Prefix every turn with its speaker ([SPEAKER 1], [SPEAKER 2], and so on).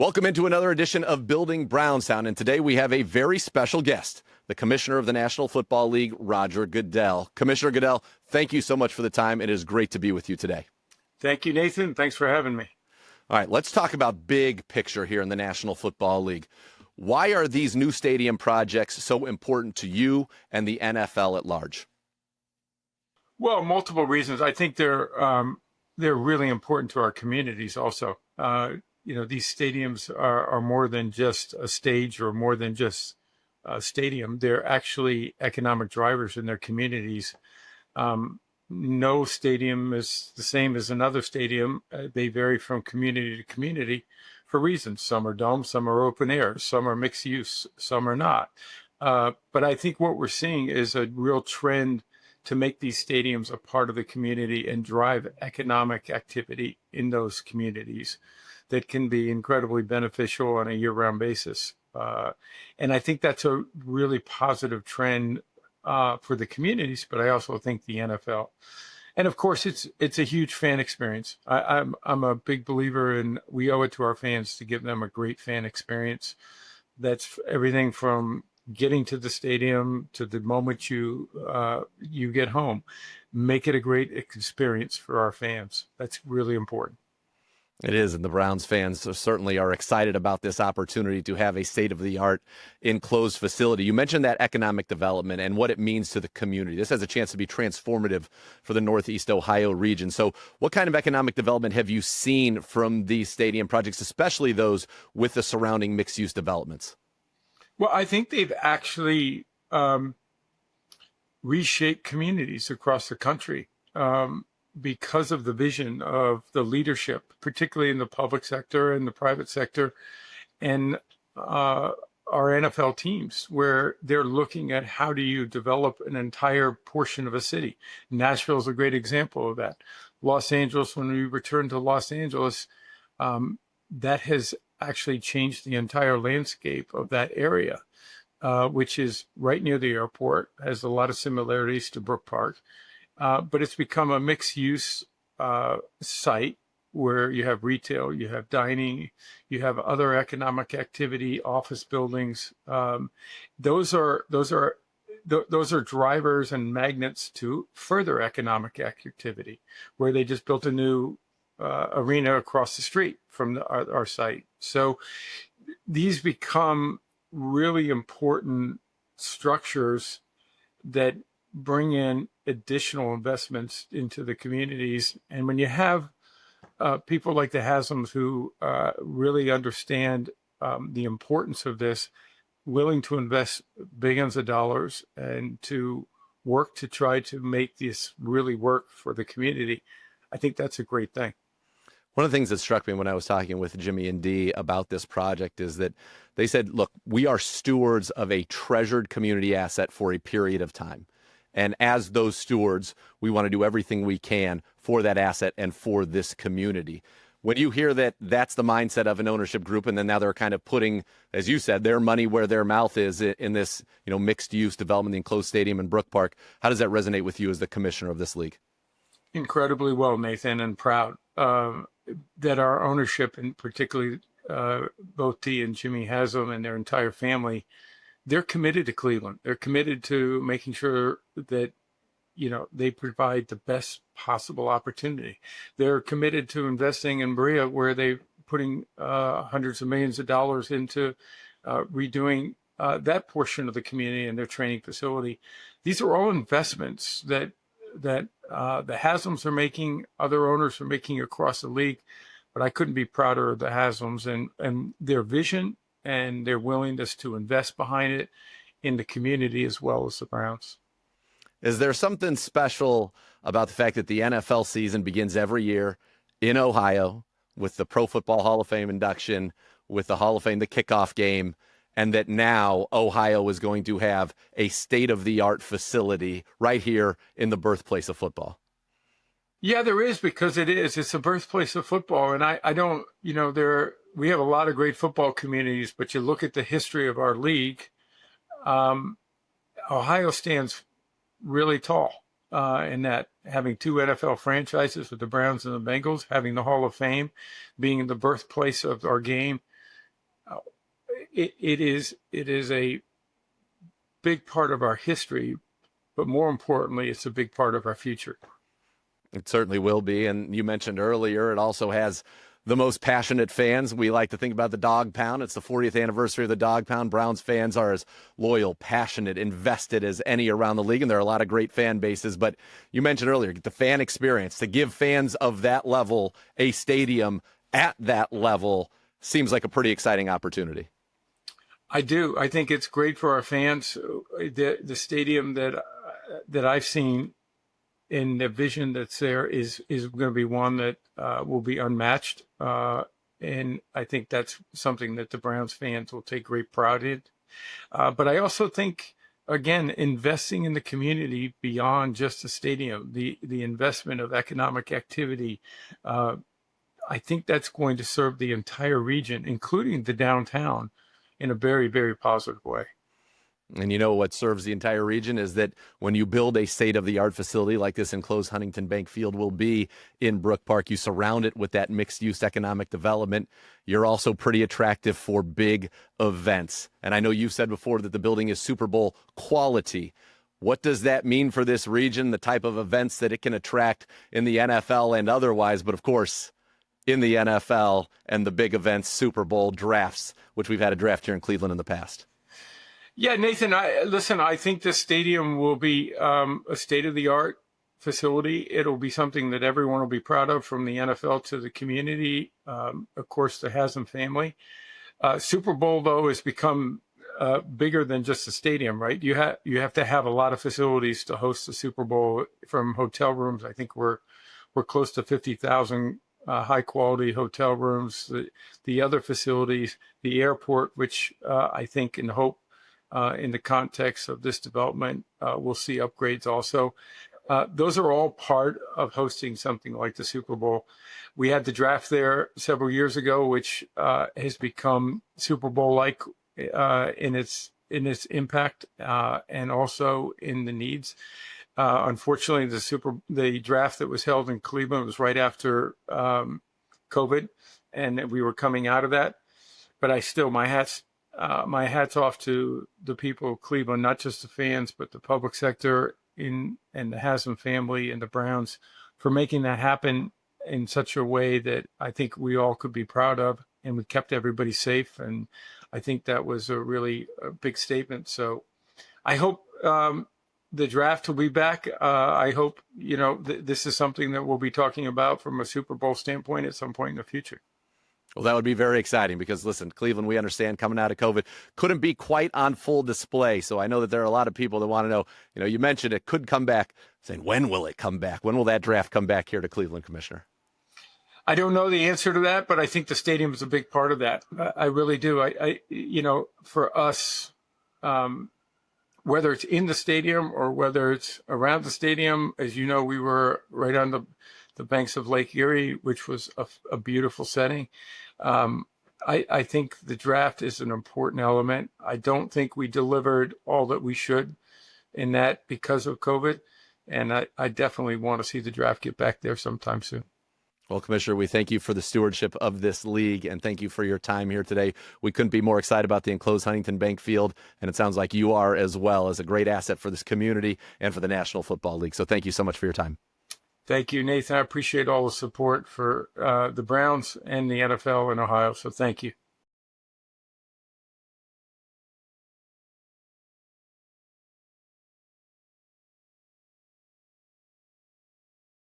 [SPEAKER 1] Welcome into another edition of Building Brownstown, and today we have a very special guest, the Commissioner of the National Football League, Roger Goodell. Commissioner Goodell, thank you so much for the time. It is great to be with you today.
[SPEAKER 2] Thank you, Nathan. Thanks for having me.
[SPEAKER 1] All right, let's talk about big picture here in the National Football League. Why are these new stadium projects so important to you and the NFL at large?
[SPEAKER 2] Well, multiple reasons. I think they're really important to our communities also. These stadiums are more than just a stage or more than just a stadium. They're actually economic drivers in their communities. No stadium is the same as another stadium. They vary from community to community for reasons. Some are domes, some are open air, some are mixed use, some are not. But I think what we're seeing is a real trend to make these stadiums a part of the community and drive economic activity in those communities that can be incredibly beneficial on a year-round basis. And I think that's a really positive trend for the communities, but I also think the NFL. And of course, it's a huge fan experience. I'm a big believer in we owe it to our fans to give them a great fan experience. That's everything from getting to the stadium to the moment you get home. Make it a great experience for our fans. That's really important.
[SPEAKER 1] It is, and the Browns fans certainly are excited about this opportunity to have a state-of-the-art enclosed facility. You mentioned that economic development and what it means to the community. This has a chance to be transformative for the Northeast Ohio region. So what kind of economic development have you seen from these stadium projects, especially those with the surrounding mixed-use developments?
[SPEAKER 2] Well, I think they've actually reshaped communities across the country. Because of the vision of the leadership, particularly in the public sector and the private sector, and our NFL teams, where they're looking at how do you develop an entire portion of a city. Nashville is a great example of that. Los Angeles, when we returned to Los Angeles, that has actually changed the entire landscape of that area, which is right near the airport, has a lot of similarities to Brook Park. But it's become a mixed-use site where you have retail, you have dining, you have other economic activity, office buildings. Those are drivers and magnets to further economic activity. Where they just built a new arena across the street from our site. So these become really important structures that bring in additional investments into the communities. And when you have people like the Haslam's who really understand the importance of this, willing to invest billions of dollars and to work to try to make this really work for the community, I think that's a great thing.
[SPEAKER 1] One of the things that struck me when I was talking with Jimmy and Dee about this project is that they said, look, we are stewards of a treasured community asset for a period of time. And as those stewards, we want to do everything we can for that asset and for this community. When you hear that that's the mindset of an ownership group, and then now they're kind of putting, as you said, their money where their mouth is in this, mixed-use development, the enclosed stadium in Brook Park, how does that resonate with you as the commissioner of this league?
[SPEAKER 2] Incredibly well, Nathan, and proud that our ownership, and particularly both Dee and Jimmy Haslam and their entire family, they're committed to Cleveland. They're committed to making sure that, they provide the best possible opportunity. They're committed to investing in Berea, where they're putting hundreds of millions of dollars into redoing that portion of the community and their training facility. These are all investments that the Haslams are making, other owners are making across the league. But I couldn't be prouder of the Haslams and their vision and their willingness to invest behind it in the community as well as the Browns.
[SPEAKER 1] Is there something special about the fact that the NFL season begins every year in Ohio with the Pro Football Hall of Fame induction, with the Hall of Fame, the kickoff game, and that now Ohio is going to have a state-of-the-art facility right here in the birthplace of football?
[SPEAKER 2] Yeah, there is, because it is. It's the birthplace of football. And I don't, we have a lot of great football communities, but you look at the history of our league, Ohio stands really tall in that, having two NFL franchises with the Browns and the Bengals, having the Hall of Fame, being the birthplace of our game. it is a big part of our history, but more importantly, it's a big part of our future.
[SPEAKER 1] It certainly will be. And you mentioned earlier, it also has the most passionate fans. We like to think about the Dog Pound. It's the 40th anniversary of the Dog Pound. Browns fans are as loyal, passionate, invested as any around the league, and there are a lot of great fan bases. But you mentioned earlier, the fan experience, to give fans of that level a stadium at that level seems like a pretty exciting opportunity.
[SPEAKER 2] I do. I think it's great for our fans. The stadium that I've seen in the vision that's there is going to be one that will be unmatched. And I think that's something that the Browns fans will take great pride in. But I also think, again, investing in the community beyond just the stadium, the investment of economic activity, I think that's going to serve the entire region, including the downtown, in a very, very positive way.
[SPEAKER 1] And you know what serves the entire region is that when you build a state-of-the-art facility like this enclosed Huntington Bank Field will be in Brook Park, you surround it with that mixed-use economic development. You're also pretty attractive for big events. And I know you've said before that the building is Super Bowl quality. What does that mean for this region, the type of events that it can attract in the NFL and otherwise? But, of course, in the NFL and the big events, Super Bowl drafts, which we've had a draft here in Cleveland in the past.
[SPEAKER 2] Yeah, Nathan, I think this stadium will be a state-of-the-art facility. It'll be something that everyone will be proud of, from the NFL to the community, of course, the Haslam family. Super Bowl, though, has become bigger than just a stadium, right? You have to have a lot of facilities to host the Super Bowl, from hotel rooms. I think we're close to 50,000 high-quality hotel rooms. The other facilities, the airport, which I think and hope, in the context of this development, we'll see upgrades also. Those are all part of hosting something like the Super Bowl. We had the draft there several years ago, which has become Super Bowl-like in its impact and also in the needs. Unfortunately, the draft that was held in Cleveland was right after COVID, and we were coming out of that. But my hat's off to the people of Cleveland, not just the fans, but the public sector and the Haslam family and the Browns, for making that happen in such a way that I think we all could be proud of, and we kept everybody safe. And I think that was a really big statement. So I hope the draft will be back. I hope, this is something that we'll be talking about from a Super Bowl standpoint at some point in the future.
[SPEAKER 1] Well, that would be very exciting because, listen, Cleveland, we understand, coming out of COVID, couldn't be quite on full display. So I know that there are a lot of people that want to know, you mentioned it could come back, saying, when will it come back? When will that draft come back here to Cleveland, Commissioner?
[SPEAKER 2] I don't know the answer to that, but I think the stadium is a big part of that. I really do. For us, whether it's in the stadium or whether it's around the stadium, as you know, we were right on the banks of Lake Erie, which was a beautiful setting. I think the draft is an important element. I don't think we delivered all that we should in that because of COVID. And I definitely want to see the draft get back there sometime soon.
[SPEAKER 1] Well, Commissioner, we thank you for the stewardship of this league, and thank you for your time here today. We couldn't be more excited about the enclosed Huntington Bank Field, and it sounds like you are as well, as a great asset for this community and for the National Football League. So thank you so much for your time.
[SPEAKER 2] Thank you, Nathan. I appreciate all the support for the Browns and the NFL in Ohio. So thank you.